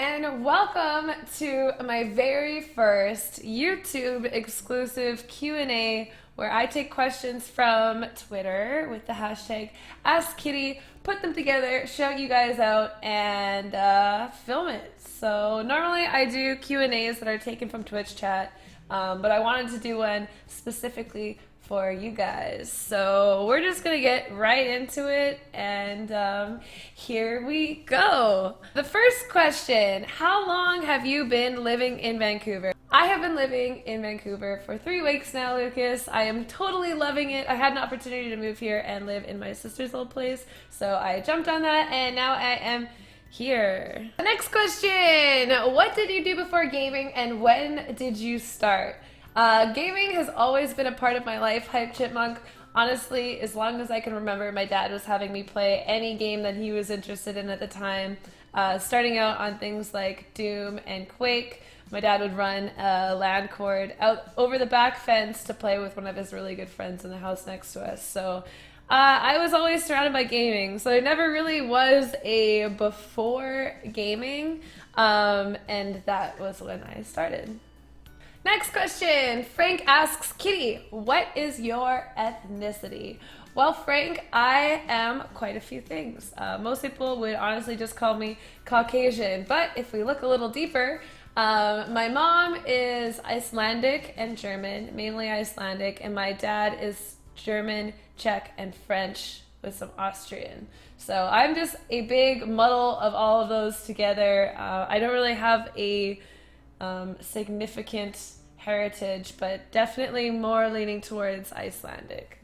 and welcome to my very first YouTube exclusive Q&A where I take questions from Twitter with the hashtag AskKitty, put them together, shout you guys out, and film it. So normally I do Q&As that are taken from Twitch chat, but I wanted to do one specifically for you guys. So we're just gonna get right into it, and here we go. The first question: how long have you been living in Vancouver? I have been living in Vancouver for 3 weeks now, Lucas. I am totally loving it. I had an opportunity to move here and live in my sister's old place, so I jumped on that, and now I am here. The next question: what did you do before gaming, and when did you start? Gaming has always been a part of my life, Hype Chipmunk. Honestly, as long as I can remember, my dad was having me play any game that he was interested in at the time. Starting out on things like Doom and Quake, my dad would run a LAN cord out over the back fence to play with one of his really good friends in the house next to us. So I was always surrounded by gaming, so it never really was a before gaming, and that was when I started. Next question. Frank asks, Kitty, what is your ethnicity? Well, Frank, I am quite a few things. Most people would honestly just call me Caucasian, but if we look a little deeper, my mom is Icelandic and German, mainly Icelandic, and my dad is German, Czech, and French with some Austrian. So I'm just a big muddle of all of those together. I don't really have a significant heritage, but definitely more leaning towards Icelandic.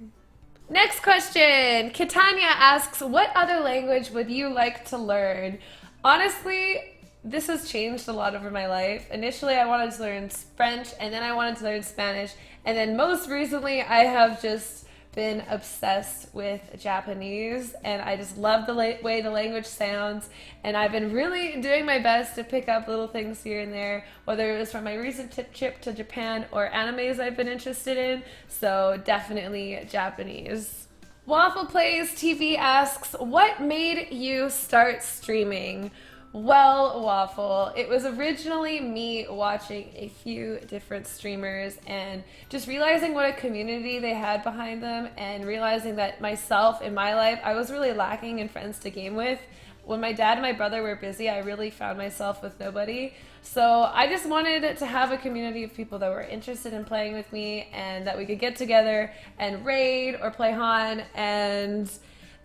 Next question. Kitanya asks, what other language would you like to learn? Honestly, this has changed a lot over my life. Initially, I wanted to learn French, and then I wanted to learn Spanish, and then most recently, I have just been obsessed with Japanese, and I just love the way the language sounds, and I've been really doing my best to pick up little things here and there, whether it was from my recent trip to Japan or animes I've been interested in, so definitely Japanese. Waffle Plays TV asks, what made you start streaming? Well, Waffle, it was originally me watching a few different streamers and just realizing what a community they had behind them, and realizing that myself in my life, I was really lacking in friends to game with. When my dad and my brother were busy, I really found myself with nobody. So I just wanted to have a community of people that were interested in playing with me, and that we could get together and raid or play Han, and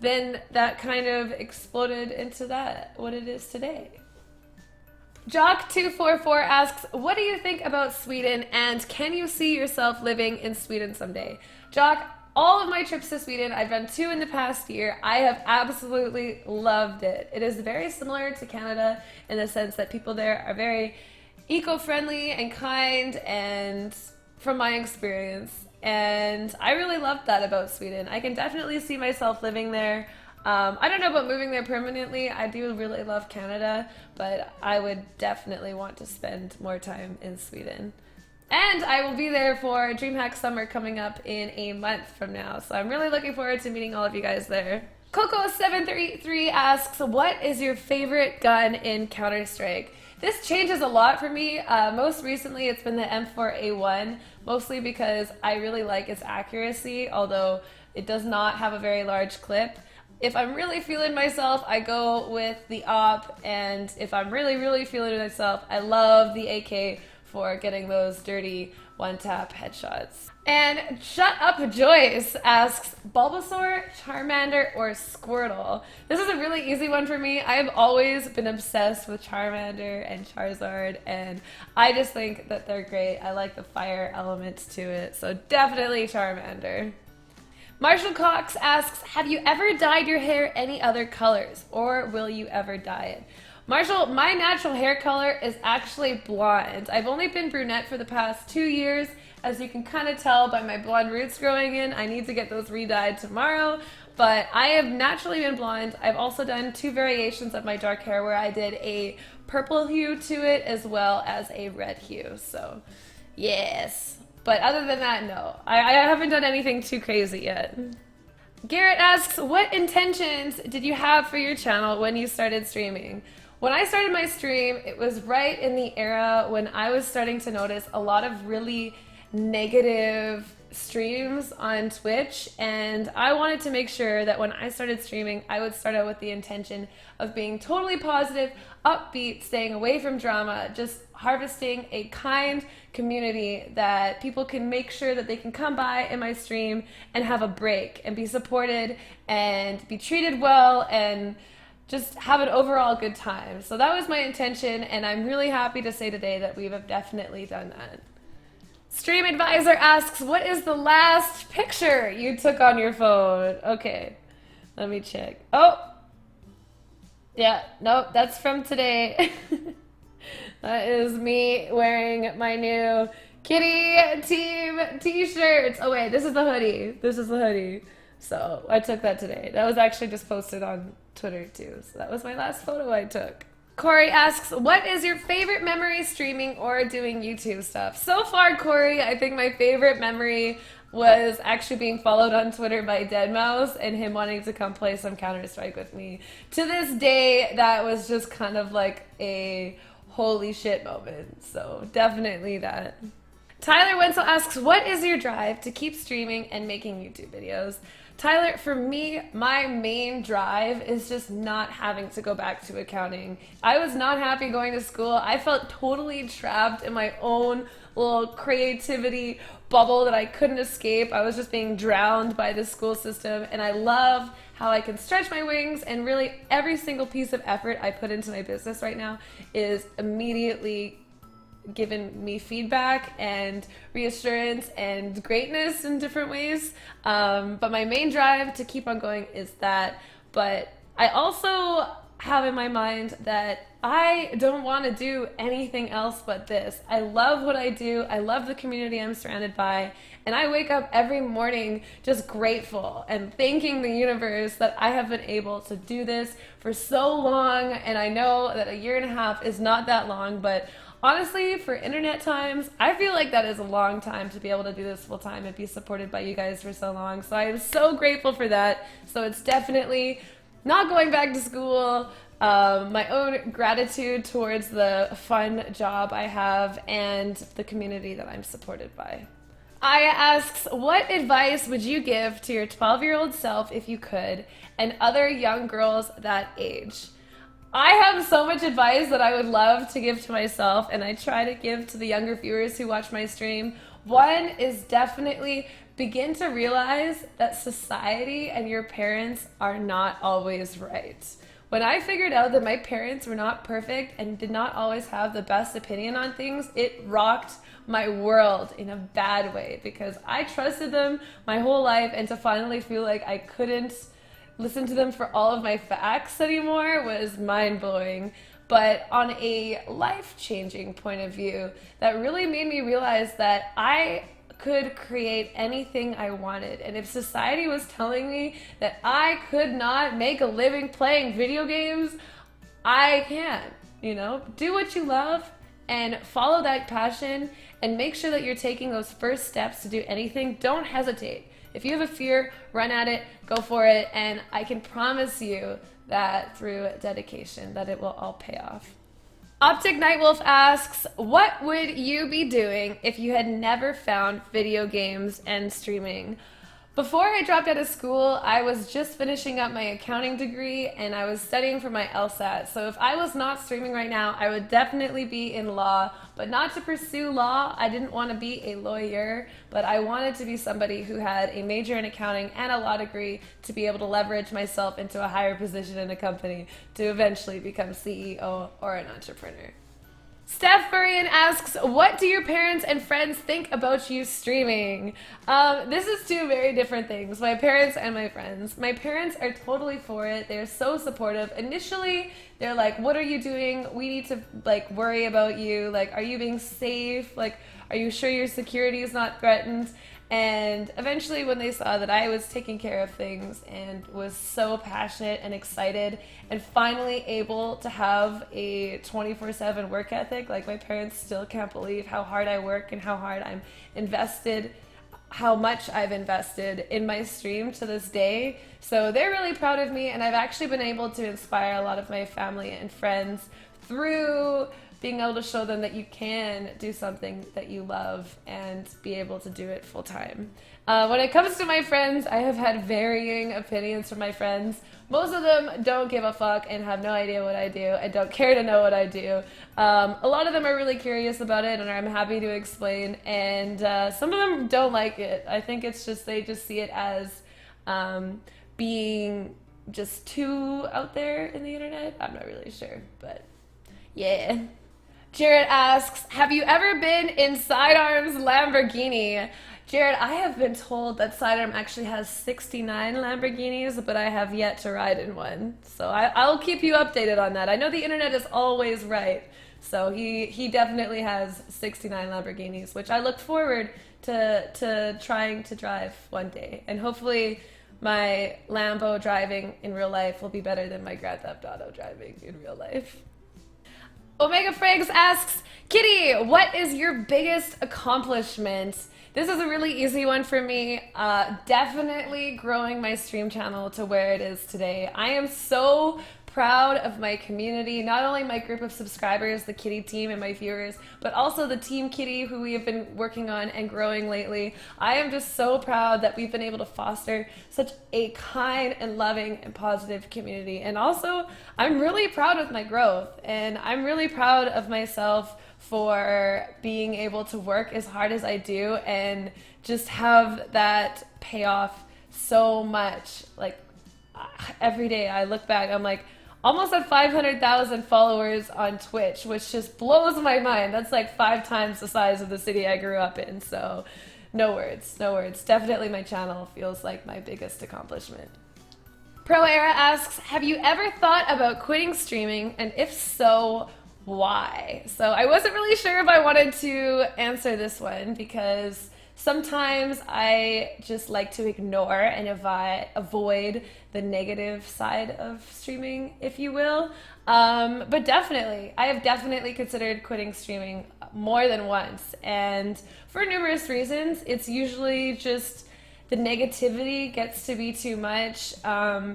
then that kind of exploded into what it is today. Jock244 asks, what do you think about Sweden, and can you see yourself living in Sweden someday? Jock, all of my trips to Sweden, I've done 2 in the past year, I have absolutely loved it. It is very similar to Canada in the sense that people there are very eco-friendly and kind, and from my experience. And I really loved that about Sweden. I can definitely see myself living there. I don't know about moving there permanently. I do really love Canada, but I would definitely want to spend more time in Sweden. And I will be there for DreamHack Summer coming up in a month from now, so I'm really looking forward to meeting all of you guys there. Coco733 asks, what is your favorite gun in CounterStrike? This changes a lot for me. Most recently, it's been the M4A1, mostly because I really like its accuracy, although it does not have a very large clip. If I'm really feeling myself, I go with the AWP, and if I'm really feeling myself, I love the AK for getting those dirty one-tap headshots. And Shut Up Joyce asks, Bulbasaur, Charmander, or Squirtle? This is a really easy one for me. I have always been obsessed with Charmander and Charizard, and I just think that they're great. I like the fire elements to it, so definitely Charmander. Marshall Cox asks, have you ever dyed your hair any other colors, or will you ever dye it? Marshall, my natural hair color is actually blonde. I've only been brunette for the past 2 years. As you can kind of tell by my blonde roots growing in, I need to get those re-dyed tomorrow. But I have naturally been blonde. I've also done 2 variations of my dark hair where I did a purple hue to it as well as a red hue. So, yes. But other than that, no. I haven't done anything too crazy yet. Garrett asks, what intentions did you have for your channel when you started streaming? When I started my stream, it was right in the era when I was starting to notice a lot of really negative streams on Twitch, and I wanted to make sure that when I started streaming, I would start out with the intention of being totally positive, upbeat, staying away from drama, just harvesting a kind community that people can make sure that they can come by in my stream and have a break and be supported and be treated well and just have an overall good time. So that was my intention, and I'm really happy to say today that we have definitely done that. Stream Advisor asks, what is the last picture you took on your phone? Okay, let me check. Oh, yeah, nope, that's from today. That is me wearing my new Kitty Team t-shirts. Oh wait, this is the hoodie. This is the hoodie. So I took that today. That was actually just posted on Twitter too. So that was my last photo I took. Corey asks, what is your favorite memory streaming or doing YouTube stuff? So far, Corey, I think my favorite memory was actually being followed on Twitter by Deadmau5 and him wanting to come play some CounterStrike with me. To this day, that was just kind of like a holy shit moment. So definitely that. Tyler Wenzel asks, what is your drive to keep streaming and making YouTube videos? Tyler, for me, my main drive is just not having to go back to accounting. I was not happy going to school. I felt totally trapped in my own little creativity bubble that I couldn't escape. I was just being drowned by the school system, and I love how I can stretch my wings, and really every single piece of effort I put into my business right now is immediately given me feedback and reassurance and greatness in different ways. But my main drive to keep on going is that. But I also have in my mind that I don't want to do anything else but this. I love what I do. I love the community I'm surrounded by. And I wake up every morning just grateful and thanking the universe that I have been able to do this for so long. And I know that a year and a half is not that long, but honestly, for internet times, I feel like that is a long time to be able to do this full time and be supported by you guys for so long. So I am so grateful for that. So it's definitely not going back to school, my own gratitude towards the fun job I have and the community that I'm supported by. Aya asks, what advice would you give to your 12-year-old self if you could, and other young girls that age? I have so much advice that I would love to give to myself, and I try to give to the younger viewers who watch my stream. One is definitely begin to realize that society and your parents are not always right. When I figured out that my parents were not perfect and did not always have the best opinion on things, it rocked my world in a bad way, because I trusted them my whole life, and to finally feel like I couldn't listen to them for all of my facts anymore was mind-blowing. But on a life-changing point of view, that really made me realize that I could create anything I wanted. And if society was telling me that I could not make a living playing video games, I can, you know? Do what you love and follow that passion, and make sure that you're taking those first steps to do anything. Don't hesitate. If you have a fear, run at it, go for it, and I can promise you that through dedication that it will all pay off. Optic Nightwolf asks, what would you be doing if you had never found video games and streaming? Before I dropped out of school, I was just finishing up my accounting degree and I was studying for my LSAT. So if I was not streaming right now, I would definitely be in law, but not to pursue law. I didn't want to be a lawyer, but I wanted to be somebody who had a major in accounting and a law degree to be able to leverage myself into a higher position in a company to eventually become CEO or an entrepreneur. Steph Furian asks, what do your parents and friends think about you streaming? This is two very different things, my parents and my friends. My parents are totally for it. They're so supportive. Initially, they're like, what are you doing? We need to worry about you. Like, are you being safe? Like, are you sure your security is not threatened? And eventually when they saw that I was taking care of things and was so passionate and excited and finally able to have a 24/7 work ethic, like my parents still can't believe how hard I work and how hard I'm invested how much I've invested in my stream to this day. So they're really proud of me, and I've actually been able to inspire a lot of my family and friends through being able to show them that you can do something that you love and be able to do it full time. When it comes to my friends, I have had varying opinions from my friends. Most of them don't give a fuck and have no idea what I do and don't care to know what I do. A lot of them are really curious about it and I'm happy to explain, and some of them don't like it. I think it's just, they just see it as being just too out there in the internet. I'm not really sure, but yeah. Jared asks, have you ever been in Sidearm's Lamborghini? Jared, I have been told that Sidearm actually has 69 Lamborghinis, but I have yet to ride in one. So I'll keep you updated on that. I know the internet is always right. So he definitely has 69 Lamborghinis, which I look forward to trying to drive one day. And hopefully my Lambo driving in real life will be better than my Grand Theft Auto driving in real life. Omega Franks asks, Kitty, what is your biggest accomplishment? This is a really easy one for me. Definitely growing my stream channel to where it is today. I am so proud of my community, not only my group of subscribers, the Kitty team and my viewers, but also the Team Kitty who we have been working on and growing lately. I am just so proud that we've been able to foster such a kind and loving and positive community. And also, I'm really proud of my growth, and I'm really proud of myself for being able to work as hard as I do and just have that pay off so much. Like every day I look back, I'm like almost at 500,000 followers on Twitch, which just blows my mind. That's like 5 times the size of the city I grew up in. So no words, no words. Definitely my channel feels like my biggest accomplishment. Pro Era asks, have you ever thought about quitting streaming? And if so, why? So I wasn't really sure if I wanted to answer this one because sometimes I just like to ignore and avoid the negative side of streaming, if you will. But definitely, I have definitely considered quitting streaming more than once. And for numerous reasons, it's usually just the negativity gets to be too much,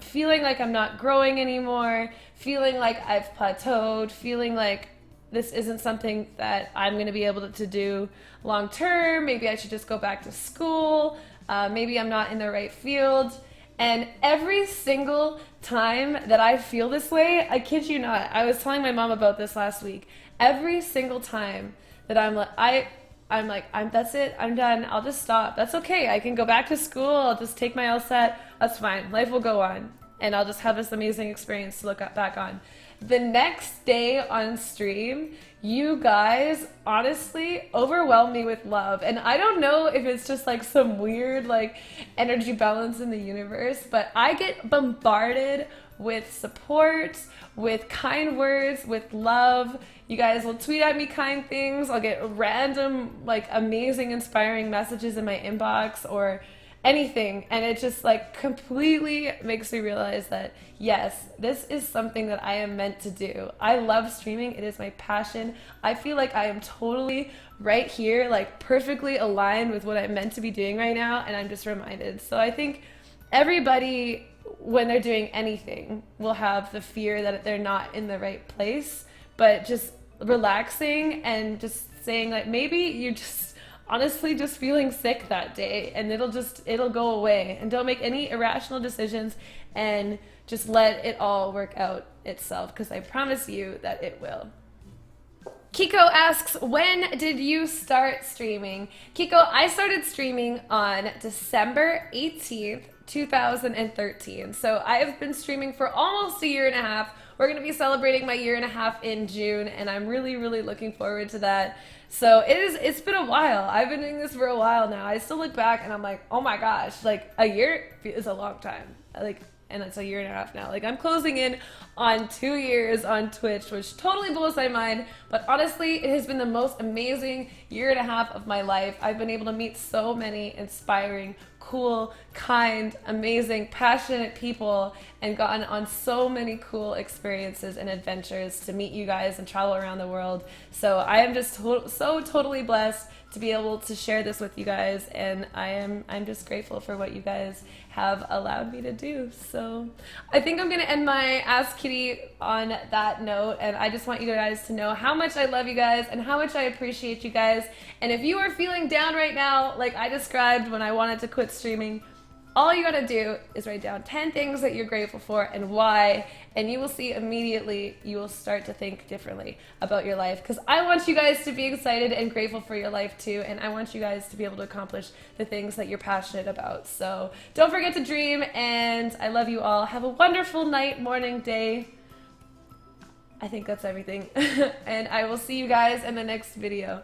feeling like I'm not growing anymore, feeling like I've plateaued, feeling like this isn't something that I'm going to be able to do long term. Maybe I should just go back to school. Maybe I'm not in the right field. And every single time that I feel this way, I kid you not, I was telling my mom about this last week. Every single time that I'm like, that's it, I'm done, I'll just stop. That's okay, I can go back to school, I'll just take my LSAT, that's fine, life will go on. And I'll just have this amazing experience to look back on. The next day on stream, you guys honestly overwhelm me with love. And I don't know if it's just like some weird like energy balance in the universe, but I get bombarded with support, with kind words, with love. You guys will tweet at me kind things. I'll get random like amazing inspiring messages in my inbox or anything, and it just like completely makes me realize that yes, this is something that I am meant to do. I love streaming, it is my passion. I feel like I am totally right here, like perfectly aligned with what I'm meant to be doing right now, and I'm just reminded. So I think everybody, when they're doing anything, will have the fear that they're not in the right place, but just relaxing and just saying like maybe you just honestly just feeling sick that day, and it'll go away, and don't make any irrational decisions and just let it all work out itself, because I promise you that it will. Kiko asks, when did you start streaming? Kiko, I started streaming on December 18th, 2013. So I have been streaming for almost a year and a half. We're going to be celebrating my year and a half in June, and I'm really, really looking forward to that. So it's been a while. I've been doing this for a while now. I still look back and I'm like, oh my gosh, like a year is a long time. Like, and it's a year and a half now. Like I'm closing in on 2 years on Twitch, which totally blows my mind. But honestly, it has been the most amazing year and a half of my life. I've been able to meet so many inspiring, cool, kind, amazing, passionate people and gotten on so many cool experiences and adventures to meet you guys and travel around the world. So I am just so totally blessed to be able to share this with you guys, and I'm just grateful for what you guys have allowed me to do. So I think I'm gonna end my Ask Kitty on that note, and I just want you guys to know how much I love you guys and how much I appreciate you guys. And if you are feeling down right now, like I described when I wanted to quit streaming, all you gotta do is write down 10 things that you're grateful for and why, and you will see immediately you will start to think differently about your life. Because I want you guys to be excited and grateful for your life too, and I want you guys to be able to accomplish the things that you're passionate about. So don't forget to dream, and I love you all. Have a wonderful night, morning, day. I think that's everything. And I will see you guys in the next video.